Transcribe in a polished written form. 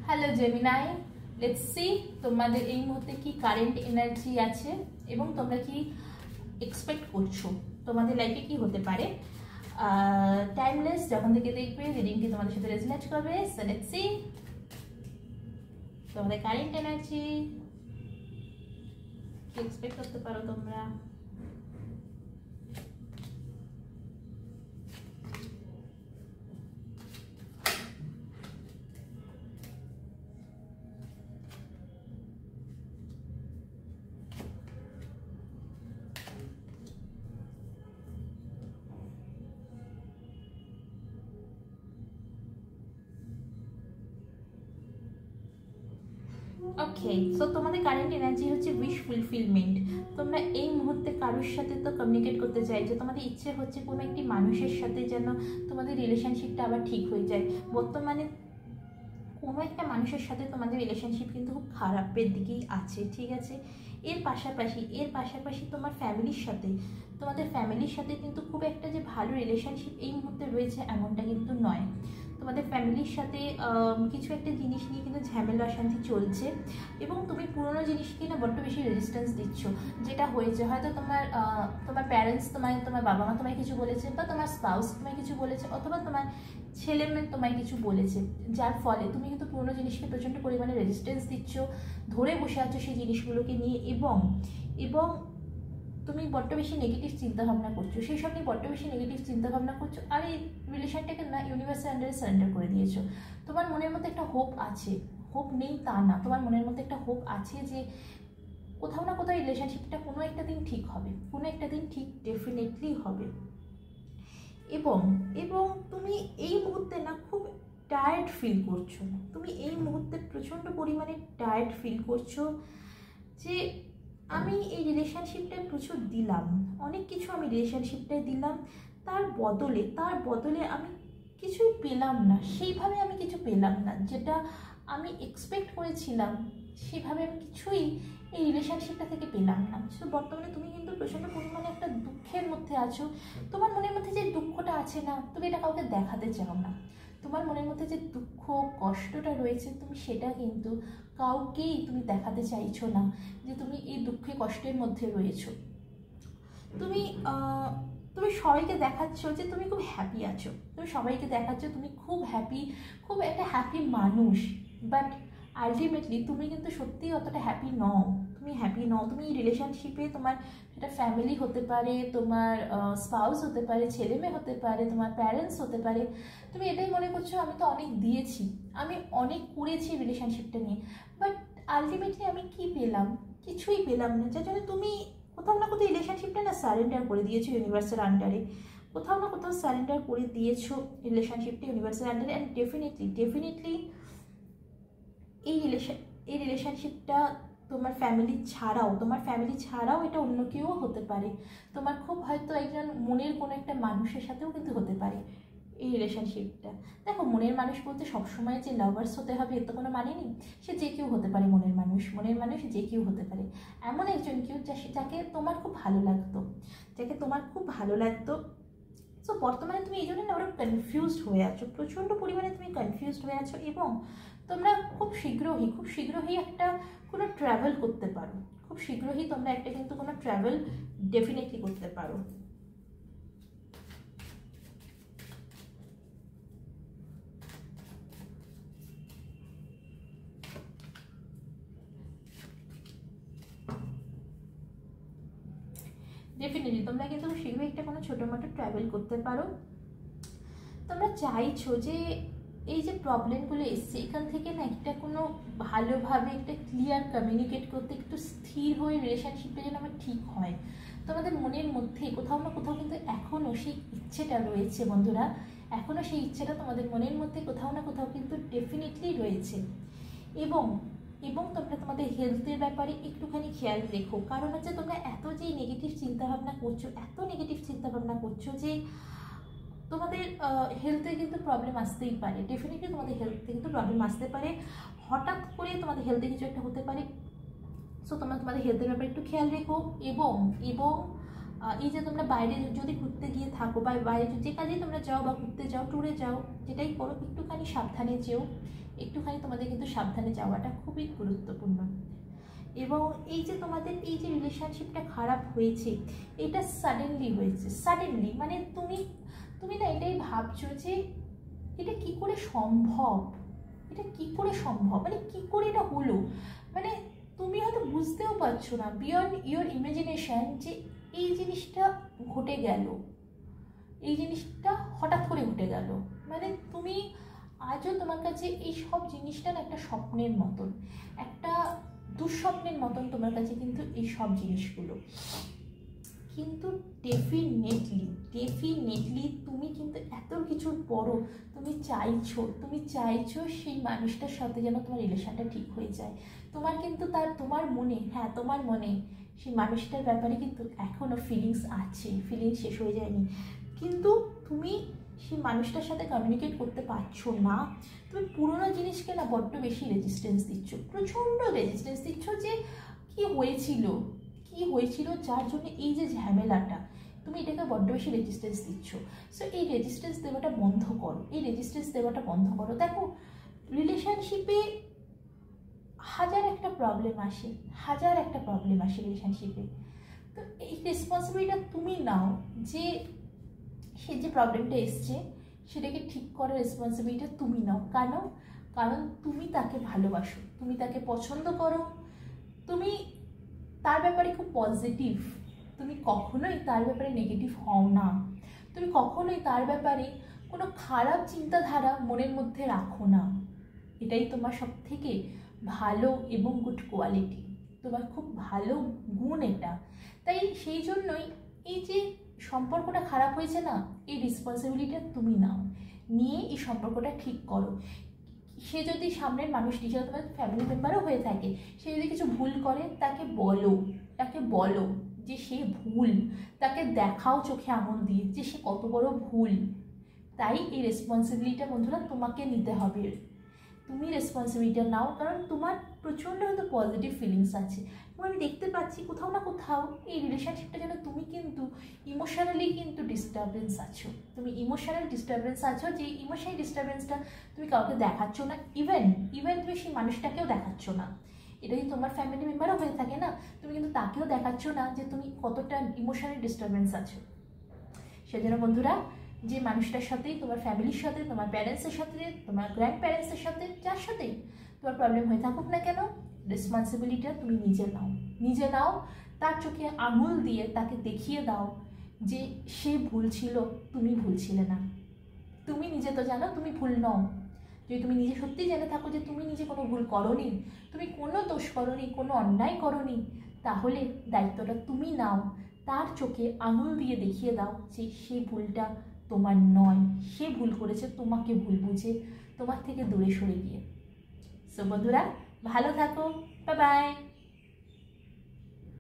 Hello Gemini, let's see তোমাদের এই মুহূর্তে কি কারেন্ট এনার্জি আছে এবং তোমরা কি এক্সপেক্ট করছো, তোমাদের লাইফে কি হতে পারে। টাইমলেস যখন থেকে দেখবে রিডিংটি তোমাদের সাথে রেজোনেট করবে। সো লেটস সি তোমাদের কারেন্ট এনার্জি কি এক্সপেক্ট করতে পারো তোমরা। ওকে, সো তোমাদের কারেন্ট এনার্জি হচ্ছে উইশ ফুলফিলমেন্ট। তোমরা এই মুহূর্তে কারোর সাথে তো কমিউনিকেট করতে চাইছো, তোমাদের ইচ্ছে হচ্ছে কোনো একটি মানুষের সাথে যেন তোমাদের রিলেশনশিপটা আবার ঠিক হয়ে যায়। বর্তমানে কোনো একটা মানুষের সাথে তোমাদের রিলেশনশিপ কিন্তু খুব খারাপের দিকেই আছে, ঠিক আছে। এর পাশাপাশি তোমার তোমাদের ফ্যামিলির সাথে কিন্তু খুব একটা যে ভালো রিলেশনশিপ এই মুহূর্তে রয়েছে এমনটা কিন্তু নয়। তোমাদের ফ্যামিলির সাথে কিছু একটা জিনিস নিয়ে কিন্তু ঝামেলা অশান্তি চলছে এবং তুমি পুরোনো জিনিসকে না বড্ড বেশি রেজিস্ট্যান্স দিচ্ছ। যেটা হয়েছে হয়তো তোমার প্যারেন্টস তোমার বাবা মা তোমায় কিছু বলেছে, বা তোমার স্পাউস তোমায় কিছু বলেছে, অথবা তোমার ছেলে মেয়ে তোমায় কিছু বলেছে, যার ফলে তুমি কিন্তু পুরোনো জিনিসকে প্রচণ্ড পরিমাণে রেজিস্ট্যান্স দিচ্ছ, ধরে বসে আছো সেই জিনিসগুলোকে নিয়ে, এবং তুমি বড্ড বেশি নেগেটিভ চিন্তাভাবনা করছো, সেই সব নিয়ে বড্ড বেশি নেগেটিভ চিন্তাভাবনা করছো। আর এই রিলেশনটাকে না ইউনিভার্সের আন্ডারে সারেন্ডার করে দিয়েছো। তোমার মনের মধ্যে একটা হোপ আছে, হোপ নেই তা না, তোমার মনের মধ্যে একটা হোপ আছে যে কোথাও না কোথাও রিলেশনশিপটা কোনো একটা দিন ঠিক হবে, কোনো একটা দিন ঠিক ডেফিনেটলি হবে। এবং তুমি এই মুহূর্তে না খুব টায়ার্ড ফিল করছো, তুমি এই মুহূর্তে প্রচণ্ড পরিমাণে টায়ার্ড ফিল করছো যে আমি এই রিলেশনশিপটায় প্রচুর দিলাম, অনেক কিছু আমি রিলেশনশিপটায় দিলাম, তার বদলে আমি কিছুই পেলাম না, সেইভাবে আমি কিছু পেলাম না, যেটা আমি এক্সপেক্ট করেছিলাম সেভাবে আমি কিছুই এই রিলেশনশিপটা থেকে পেলাম না। সো বর্তমানে তুমি কিন্তু প্রচণ্ড পরিমাণে একটা দুঃখের মধ্যে আছো। তোমার মনের মধ্যে যে দুঃখটা আছে না, তুমি এটা কাউকে দেখাতে চাও না। তোমার মনের মধ্যে যে দুঃখ কষ্টটা রয়েছে তুমি সেটা কিন্তু কাউকেই তুমি দেখাতে চাইছো না যে তুমি এই দুঃখে কষ্টের মধ্যে রয়েছো। তুমি সবাইকে দেখাচ্ছ যে তুমি খুব হ্যাপি আছো, তুমি সবাইকে দেখাচ্ছ তুমি খুব হ্যাপি, খুব একটা হ্যাপি মানুষ, বাট আলটিমেটলি তুমি কিন্তু সত্যিই অতটা হ্যাপি নও। তুমি এই রিলেশনশিপে তোমার সেটা ফ্যামিলি হতে পারে, তোমার স্পাউস হতে পারে, ছেলে মেয়ে হতে পারে, তোমার প্যারেন্টস হতে পারে, তুমি এটাই মনে করছো আমি তো অনেক দিয়েছি, আমি অনেক করেছি রিলেশনশিপটা নিয়ে, বাট আলটিমেটলি আমি কি পেলাম? কিছুই পেলাম না। যার জন্য তুমি কোথাও না কোথাও রিলেশনশিপটা না সারেন্ডার করে দিয়েছো ইউনিভার্সের আন্ডারে, কোথাও না কোথাও সারেন্ডার করে দিয়েছো রিলেশনশিপটা ইউনিভার্সের আন্ডারে। অ্যান্ড ডেফিনেটলি এই রিলেশনশিপটা তোমার ফ্যামিলি ছাড়াও এটা অন্য কেউ হতে পারে। তোমার খুব হয়তো একজন মনের কোনো একটা মানুষের সাথেও কিন্তু হতে পারে এই রিলেশনশিপটা। দেখো, মনের মানুষ বলতে সবসময় যে লাভার্স হতে হবে এর তো কোনো মানে নেই, সে যে কেউ হতে পারে। মনের মানুষ যে কেউ হতে পারে, এমন একজন কেউ যাকে তোমার খুব ভালো লাগতো। সো বর্তমানে তুমি এই জন্য না ওরা কনফিউজড হয়ে আছো, প্রচণ্ড পরিমাণে তুমি কনফিউজড হয়ে আছো, এবং তোমরা খুব শীঘ্রই একটা কোনো ট্রাভেল করতে পারো, তোমরা একটা কিন্তু কোনো ট্রাভেল ডেফিনেটলি করতে পারো। ডেফিনেটলি তোমরা কিন্তু শীঘ্রই একটা কোনো ছোটো মোটো ট্রাভেল করতে পারো। তোমরা চাইছো যে এই যে প্রবলেমগুলো এসছে এখান থেকে না একটা কোনো ভালোভাবে একটা ক্লিয়ার কমিউনিকেট করতে, একটু স্থির হয়ে রিলেশনশিপটা যেন আমার ঠিক হয়। তোমাদের মনের মধ্যে কোথাও না কোথাও কিন্তু এখনও সেই ইচ্ছেটা রয়েছে বন্ধুরা, এখনও সেই ইচ্ছেটা তোমাদের মনের মধ্যে কোথাও না কোথাও কিন্তু ডেফিনেটলি রয়েছে। এবং তোমরা তোমাদের হেলথের ব্যাপারে একটুখানি খেয়াল রেখো, কারণ হচ্ছে তোমরা এত নেগেটিভ চিন্তাভাবনা করছো যে তোমাদের হেলথে কিন্তু প্রবলেম আসতেই পারে। ডেফিনেটলি তোমাদের হেলথে কিন্তু প্রবলেম আসতে পারে, হঠাৎ করে তোমাদের হেলথে কিছু একটা হতে পারে। সো তোমরা তোমাদের হেলথের ব্যাপারে একটু খেয়াল রেখো। এবং এই যে তোমরা বাইরে যদি ঘুরতে গিয়ে থাকো, বা বাইরে যে কাজেই তোমরা যাও, বা ঘুরতে যাও, ট্যুরে যাও, যেটাই করো একটুখানি সাবধানে যেও, একটুখানি তোমাদের কিন্তু সাবধানে যাওয়াটা খুবই গুরুত্বপূর্ণ। এবং এই যে তোমাদের এই যে রিলেশনশিপটা খারাপ হয়েছে, এটা সাডেনলি হয়েছে, সাডেনলি মানে তুমি না এটাই ভাবছো যে এটা কি করে সম্ভব, এটা কি করে সম্ভব, মানে কি করে এটা হলো, মানে তুমি হয়তো বুঝতেও পারছো না, বিয়ন্ড ইওর ইমাজিনেশন, যে এই জিনিসটা ঘটে গেল, এই জিনিসটা হঠাৎ করে ঘটে গেল। মানে তুমি আজও তোমার কাছে এই সব জিনিসটা না একটা স্বপ্নের মতন, একটা দুঃস্বপ্নের মতন তোমার কাছে কিন্তু এই সব জিনিসগুলো। কিন্তু ডেফিনেটলি তুমি কিন্তু এত কিছুর পরও তুমি চাইছো সেই মানুষটার সাথে যেন তোমার রিলেশনটা ঠিক হয়ে যায়। তোমার কিন্তু তোমার মনে সেই মানুষটার ব্যাপারে কিন্তু এখনও ফিলিংস আছে, ফিলিংস শেষ হয়ে যায়নি, কিন্তু তুমি সেই মানুষটার সাথে কমিউনিকেট করতে পারছো না। তুমি পুরোনো জিনিসকে না বড্ড বেশি রেজিস্ট্যান্স দিচ্ছ, প্রচণ্ড রেজিস্ট্যান্স দিচ্ছ, যে কি হয়েছিল যার জন্য এই যে ঝামেলাটা, তুমি এটাকে বড্ড বেশি রেজিস্ট্যান্স দিচ্ছ। সো এই রেজিস্ট্যান্স দেওয়াটা বন্ধ করো। দেখো, রিলেশনশিপে হাজার একটা প্রবলেম আসে রিলেশনশিপে। তো এই রেসপন্সিবিলিটিটা তুমি নাও, যে সে যে প্রবলেমটা এসছে সেটাকে ঠিক করার রেসপন্সিবিলিটিটা তুমি নাও। কারণ তুমি তাকে ভালোবাসো, তুমি তাকে পছন্দ করো, তুমি তার ব্যাপারে খুব পজিটিভ, তুমি কখনোই তার ব্যাপারে নেগেটিভ হও না, তুমি কখনোই তার ব্যাপারে কোনো খারাপ চিন্তাধারা মনের মধ্যে রাখো না। এটাই তোমার সব থেকে ভালো এবং গুড কোয়ালিটি, তোমার খুব ভালো গুণ এটা। তাই সেই জন্যই এই যে সম্পর্কটা খারাপ হয়েছে না, এই রেসপন্সিবিলিটিটা তুমি নাও, নিয়ে এই সম্পর্কটা ঠিক করো। সে যদি সামনের মানুষটি, সেটা তোমার ফ্যামিলি মেম্বারও হয়ে থাকে, সে যদি কিছু ভুল করে তাকে বলো যে সে ভুল, তাকে দেখাও চোখে আঙুল দিয়ে যে সে কত বড় ভুল। তাই এই রেসপন্সিবিলিটিটা বন্ধুরা তোমাকে নিতে হবে, তুমি রেসপন্সিবিলিটি নাও, কারণ তোমার প্রচণ্ড হয়তো পজিটিভ ফিলিংস আছে। এবং আমি দেখতে পাচ্ছি কোথাও না কোথাও এই রিলেশনশিপটা যেন তুমি কিন্তু ইমোশনালি কিন্তু ডিস্টারবেন্স আছো, যে ইমোশনাল ডিস্টারবেন্সটা তুমি কাউকে দেখাচ্ছ না, ইভেন তুমি সেই মানুষটাকেও দেখাচ্ছ না। এটা যদি তোমার ফ্যামিলি মেম্বারও হয়ে থাকে না, তুমি কিন্তু তাকেও দেখাচ্ছ না যে তুমি কতটা ইমোশনাল ডিস্টারবেন্স আছো। সেজন্য বন্ধুরা, যে মানুষটার সাথেই, তোমার ফ্যামিলির সাথে, তোমার প্যারেন্টসের সাথে, তোমার গ্র্যান্ড প্যারেন্টসের সাথে, যার সাথেই তোমার প্রবলেম হয়ে থাকুক না কেন, রেসপন্সিবিলিটিটা তুমি নিজে নাও, তার চোখে আঙুল দিয়ে তাকে দেখিয়ে দাও যে সে ভুল ছিল, তুমি ভুল ছিলে না। তুমি নিজে তো জানো তুমি ভুল নও। যদি তুমি নিজে সত্যিই জেনে থাকো যে তুমি নিজে কোনো ভুল করোনি, তুমি কোনো দোষ করোনি, কোনো অন্যায় করোনি, তাহলে দায়িত্বটা তুমি নাও, তার চোখে আঙুল দিয়ে দেখিয়ে দাও যে সেই ভুলটা তোমার নয়, সে ভুল করেছে তোমাকে ভুল বুঝে, তোমার থেকে দূরে সরে গিয়ে। সো বন্ধুরা, ভালো থাকো, বাই বাই।